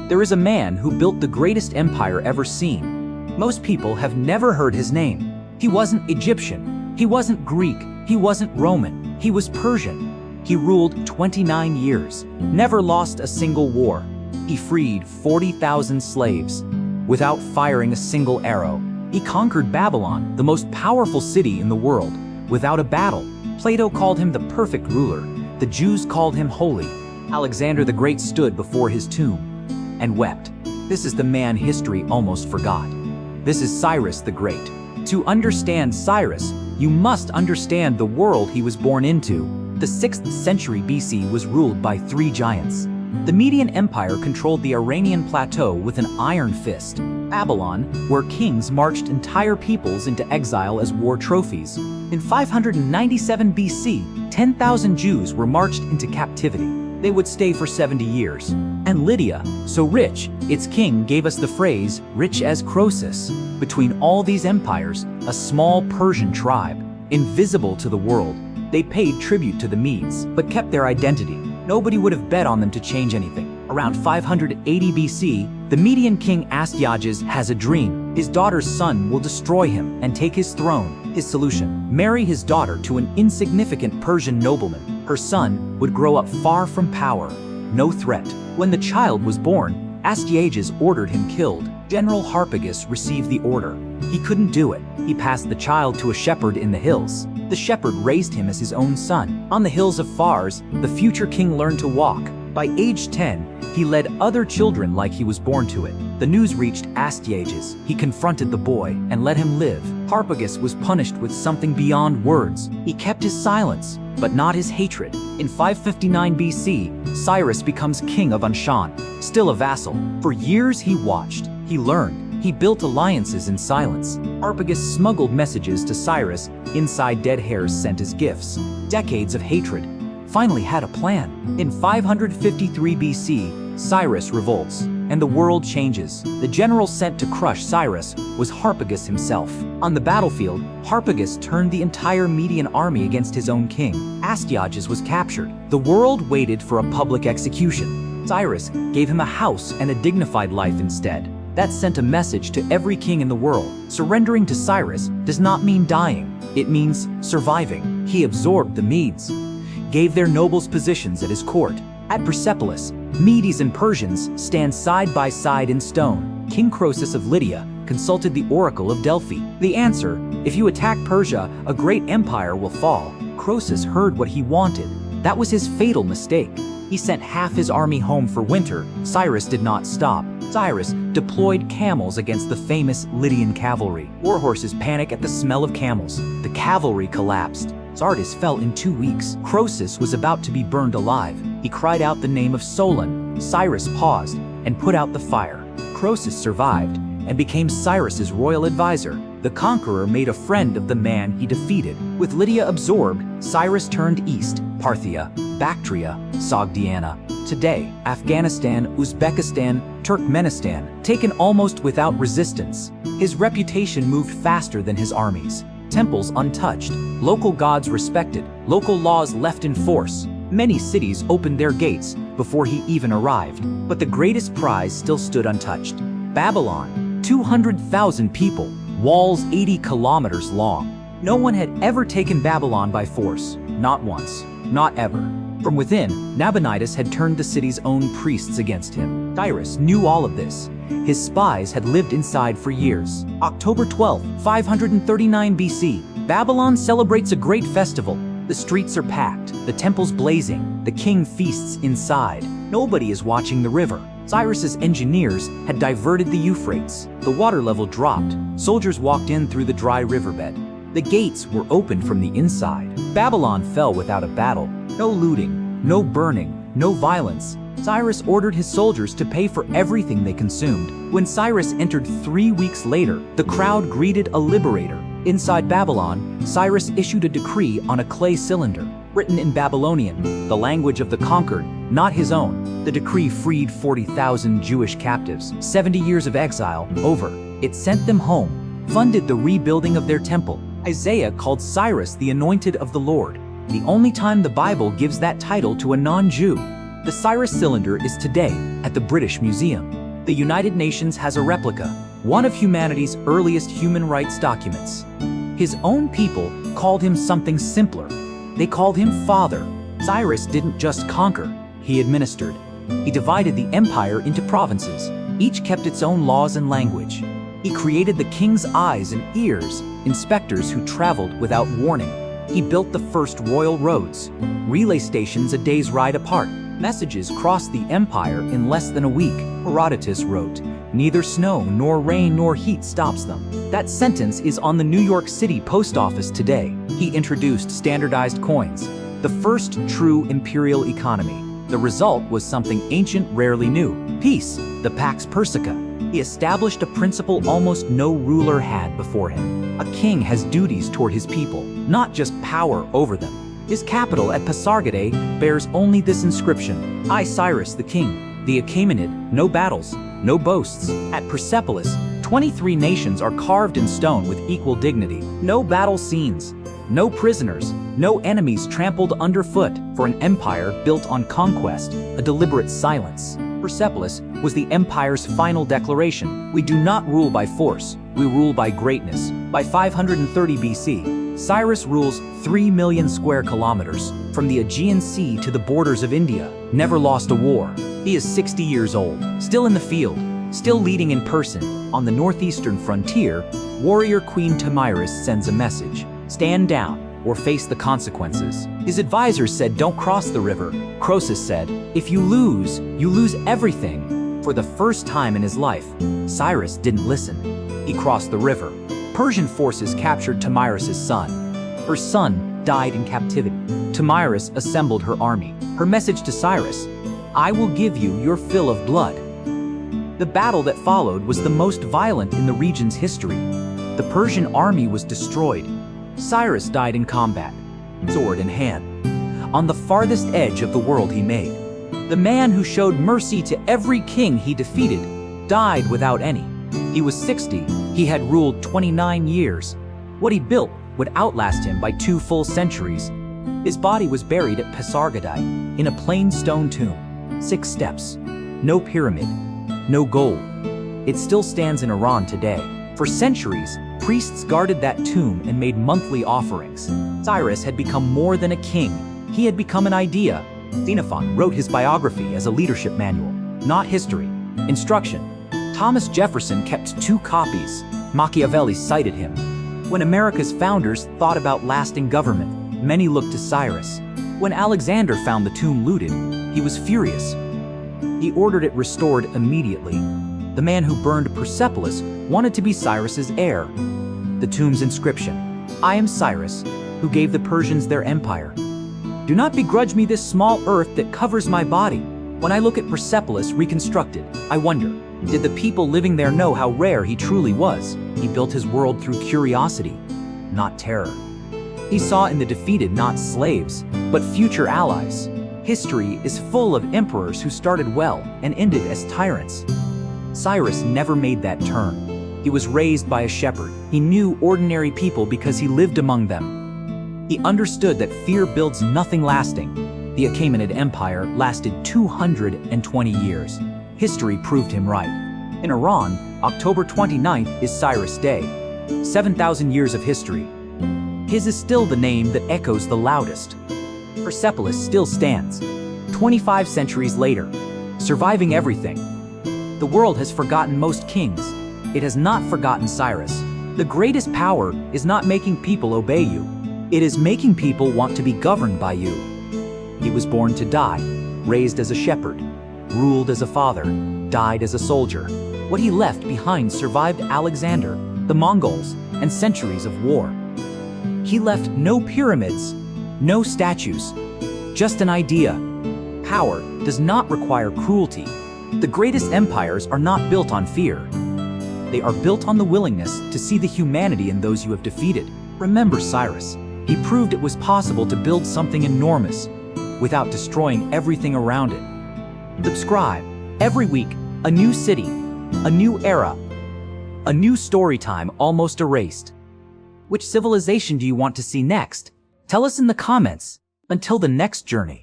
There is a man who built the greatest empire ever seen. Most people have never heard his name. He wasn't Egyptian. He wasn't Greek. He wasn't Roman. He was Persian. He ruled 29 years, never lost a single war. He freed 40,000 slaves without firing a single arrow. He conquered Babylon, the most powerful city in the world, without a battle. Plato called him the perfect ruler. The Jews called him holy. Alexander the Great stood before his tomb and wept. This is the man history almost forgot. This is Cyrus the Great. To understand Cyrus, you must understand the world he was born into. The 6th century BC was ruled by 3 giants. The Median Empire controlled the Iranian plateau with an iron fist. Babylon, where kings marched entire peoples into exile as war trophies. In 597 BC, 10,000 Jews were marched into captivity. They would stay for 70 years. And Lydia, so rich, its king gave us the phrase, rich as Croesus. Between all these empires, a small Persian tribe, invisible to the world, they paid tribute to the Medes, but kept their identity. Nobody would have bet on them to change anything. Around 580 BC, the Median king Astyages has a dream. His daughter's son will destroy him and take his throne. His solution: marry his daughter to an insignificant Persian nobleman. Her son would grow up far from power, no threat. When the child was born, Astyages ordered him killed. General Harpagus received the order. He couldn't do it. He passed the child to a shepherd in the hills. The shepherd raised him as his own son. On the hills of Fars, the future king learned to walk. By age 10, he led other children like he was born to it. The news reached Astyages. He confronted the boy and let him live. Harpagus was punished with something beyond words. He kept his silence, but not his hatred. In 559 BC, Cyrus becomes king of Anshan, still a vassal. For years he watched, he learned, he built alliances in silence. Harpagus smuggled messages to Cyrus inside dead hares sent as gifts. Decades of hatred finally had a plan. In 553 BC, Cyrus revolts, and the world changes. The general sent to crush Cyrus was Harpagus himself. On the battlefield, Harpagus turned the entire Median army against his own king. Astyages was captured. The world waited for a public execution. Cyrus gave him a house and a dignified life instead. That sent a message to every king in the world. Surrendering to Cyrus does not mean dying. It means surviving. He absorbed the Medes, gave their nobles positions at his court. At Persepolis, Medes and Persians stand side by side in stone. King Croesus of Lydia consulted the oracle of Delphi. The answer: if you attack Persia, a great empire will fall. Croesus heard what he wanted. That was his fatal mistake. He sent half his army home for winter. Cyrus did not stop. Cyrus deployed camels against the famous Lydian cavalry. War horses panic at the smell of camels. The cavalry collapsed. Sardis fell in 2 weeks. Croesus was about to be burned alive. He cried out the name of Solon. Cyrus paused and put out the fire. Croesus survived and became Cyrus's royal advisor. The conqueror made a friend of the man he defeated. With Lydia absorbed, Cyrus turned east. Parthia, Bactria, Sogdiana. Today, Afghanistan, Uzbekistan, Turkmenistan, taken almost without resistance. His reputation moved faster than his armies. Temples untouched, local gods respected, local laws left in force. Many cities opened their gates before he even arrived. But the greatest prize still stood untouched. Babylon, 200,000 people, walls 80 kilometers long. No one had ever taken Babylon by force. Not once, not ever. From within, Nabonidus had turned the city's own priests against him. Cyrus knew all of this. His spies had lived inside for years. October 12, 539 BC, Babylon celebrates a great festival. The streets are packed, the temples blazing, the king feasts inside. Nobody is watching the river. Cyrus's engineers had diverted the Euphrates. The water level dropped. Soldiers walked in through the dry riverbed. The gates were opened from the inside. Babylon fell without a battle. No looting, no burning, no violence. Cyrus ordered his soldiers to pay for everything they consumed. When Cyrus entered 3 weeks later, the crowd greeted a liberator. Inside Babylon, Cyrus issued a decree on a clay cylinder, written in Babylonian, the language of the conquered, not his own. The decree freed 40,000 Jewish captives. 70 years of exile over. It sent them home, funded the rebuilding of their temple. Isaiah called Cyrus the anointed of the Lord, the only time the Bible gives that title to a non-Jew. The Cyrus cylinder is today at the British Museum. The United Nations has a replica, one of humanity's earliest human rights documents. His own people called him something simpler. They called him Father. Cyrus didn't just conquer, he administered. He divided the empire into provinces. Each kept its own laws and language. He created the king's eyes and ears, inspectors who traveled without warning. He built the first royal roads, relay stations a day's ride apart. Messages crossed the empire in less than a week. Herodotus wrote, "Neither snow nor rain nor heat stops them." That sentence is on the New York City post office today. He introduced standardized coins, the first true imperial economy. The result was something ancient rarely knew: peace, the Pax Persica. He established a principle almost no ruler had before him. A king has duties toward his people, not just power over them. His capital at Pasargadae bears only this inscription: I, Cyrus the king, the Achaemenid, no battles, no boasts. At Persepolis, 23 nations are carved in stone with equal dignity. No battle scenes, no prisoners, no enemies trampled underfoot. For an empire built on conquest, a deliberate silence. Persepolis was the empire's final declaration: we do not rule by force, we rule by greatness. By 530 BC, Cyrus rules 3 million square kilometers, from the Aegean Sea to the borders of India, never lost a war. He is 60 years old, still in the field, still leading in person. On the northeastern frontier, warrior Queen Tomyris sends a message: stand down or face the consequences. His advisors said, don't cross the river. Croesus said, if you lose everything. For the first time in his life, Cyrus didn't listen. He crossed the river. Persian forces captured Tomyris' son. Her son died in captivity. Tomyris assembled her army. Her message to Cyrus: I will give you your fill of blood. The battle that followed was the most violent in the region's history. The Persian army was destroyed. Cyrus died in combat, sword in hand, on the farthest edge of the world he made. The man who showed mercy to every king he defeated died without any. He was 60. He had ruled 29 years. What he built would outlast him by 2 full centuries. His body was buried at Pasargadae in a plain stone tomb. 6 steps, no pyramid, no gold. It still stands in Iran today. For centuries, priests guarded that tomb and made monthly offerings. Cyrus had become more than a king. He had become an idea. Xenophon wrote his biography as a leadership manual, not history. Instruction. Thomas Jefferson kept 2 copies. Machiavelli cited him. When America's founders thought about lasting government, many looked to Cyrus. When Alexander found the tomb looted, he was furious. He ordered it restored immediately. The man who burned Persepolis wanted to be Cyrus's heir. The tomb's inscription: I am Cyrus, who gave the Persians their empire. Do not begrudge me this small earth that covers my body. When I look at Persepolis reconstructed, I wonder, did the people living there know how rare he truly was? He built his world through curiosity, not terror. He saw in the defeated not slaves, but future allies. History is full of emperors who started well and ended as tyrants. Cyrus never made that turn. He was raised by a shepherd. He knew ordinary people because he lived among them. He understood that fear builds nothing lasting. The Achaemenid Empire lasted 220 years. History proved him right. In Iran, October 29th is Cyrus Day. 7,000 years of history. His is still the name that echoes the loudest. Persepolis still stands, 25 centuries later, surviving everything. The world has forgotten most kings. It has not forgotten Cyrus. The greatest power is not making people obey you. It is making people want to be governed by you. He was born to die, raised as a shepherd, ruled as a father, died as a soldier. What he left behind survived Alexander, the Mongols, and centuries of war. He left no pyramids, no statues, just an idea. Power does not require cruelty. The greatest empires are not built on fear. They are built on the willingness to see the humanity in those you have defeated. Remember Cyrus. He proved it was possible to build something enormous without destroying everything around it. Subscribe. Every week, a new city, a new era, a new story time almost erased. Which civilization do you want to see next? Tell us in the comments. Until the next journey.